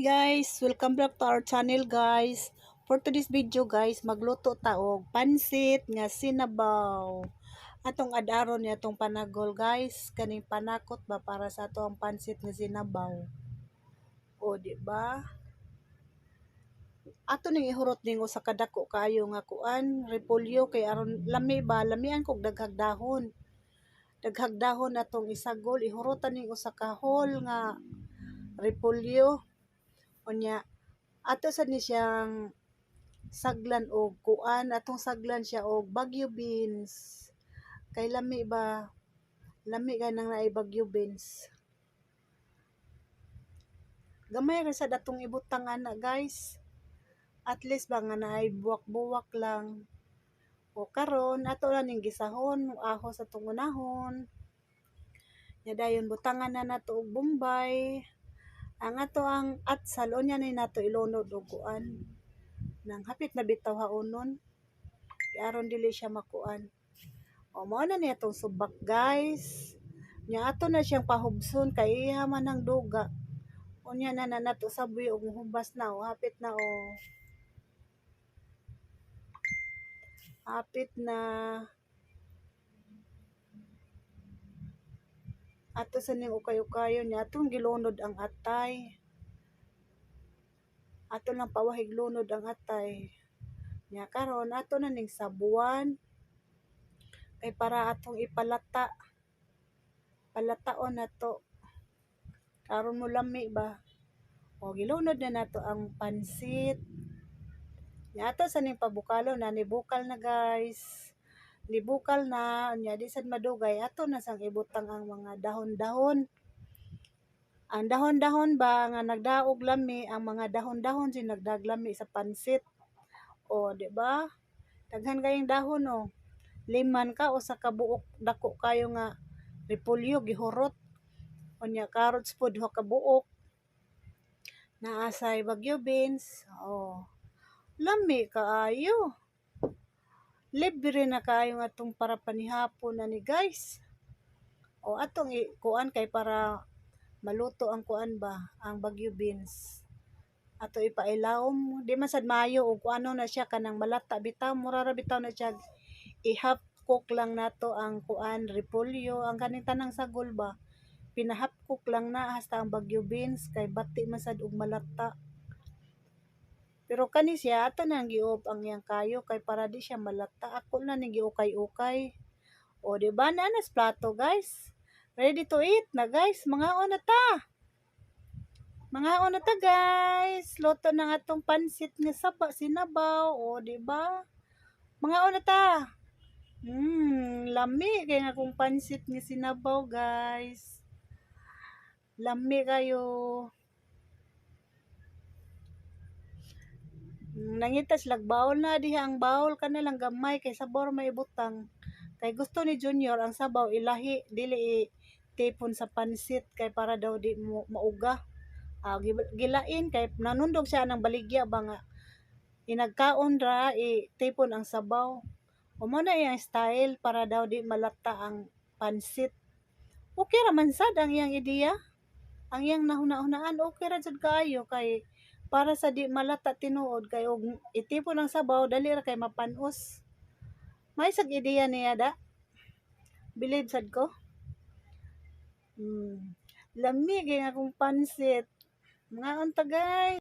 guys, welcome back to our channel guys. For today's video guys, magluto ta og pansit nga sinabaw. Atong ad-aron niya tong panagol guys, kaning panakot ba para sa ato ang pansit nga sinabaw. O di ba? Ato ning ihurot ning usa ka dako kayo nga kuan, repolyo kay aron lami ba, lamian kog daghag dahon. Daghag dahon atong isagol, ihurotan ning usa ka whole nga repolyo. Unya ato sad ni siyang saglan og kuan, atong saglan siya og bagyo beans. Kay lami ba? Lami kay nang naay bagyo beans. Gamay ra sad atong ibutang ana guys. At least ba nga naay buwak-buwak lang. O karon ato lang ning gisahon, ahos atong unahon. Nya dayon butangan na nato og bombay. Ang ato ang atsal unya ni nato ilunod og kuan nang hapit na bitaw haonon aron dili siya makuan. O mao na ni atong subak guys. Nya ato na siyang pahubson kay iya man ang duga. Unya na nato saboy og hubas na o hapit na o. Hapit na. Ato sa ning ukay-ukayon niya atong gilunod ang atay. Ato lang pawahig lunod ang atay. Nya karon ato na ning sabuan. Kay para atong ipalata. Palataon nato. Karon mo lami ba? O gilunod na nato ang pansit. Nya ato sa ning pabukalo na nibukal na guys. Nibukal na, nya di sad madugay ato na sang ibutang ang mga dahon-dahon. Ang dahon-dahon ba nga nagdaog lami, ang mga dahon-dahon si nagdaglami sa pansit. O di ba? Daghan kayong dahon o. Liman ka o sa kabuok dako kayo nga repolyo gihurot. Unya carrots pod ho kabuok. Naasay bagyo beans. O. Lami kaayo. Libre na kaayo nga atong para panihapon na ni guys. O atong kuan kay para maluto ang kuan ba, ang bagyo beans. Ato ipailawom, di man sad maayo og kuano na siya kanang malata bitaw, mura ra bitaw na siya. I-half cook lang nato ang kuan repolyo, ang kaning tanang sagol ba. Pinahap cook lang na hasta ang bagyo beans kay bati man sad og malata. Pero kani siya ato nang giop ang iyang kayo kay para di siya malata. Ako na ning giukay-ukay. O di ba na nas plato guys? Ready to eat na guys. Mangaon na ta. Mangaon na ta guys. Luto na atong pansit nga sinabaw. O di ba? Mangaon na ta. Lami kay nga akong pansit nga sinabaw guys. Lami kayo. Nangitas lag bawl na diha ang bawl ka na lang gamay kay sabor may butang. Kay gusto ni Junior ang sabaw ilahi dili tipon sa pansit kay para daw di mauga. Gilain kay nanundog siya ng baligya ba nga inagkaon ra tipon ang sabaw. Umo na iyang style para daw di malata ang pansit. Okay ra man sad ang iyang ideya. Ang iyang nahuna-hunaan okay ra jud kaayo kay para sa di malata tinuod kay og itipon ang sabaw dali ra kay mapanos. May sag ideya niya da. Believe sad ko. Lami kay akong pansit. Mga unta guys.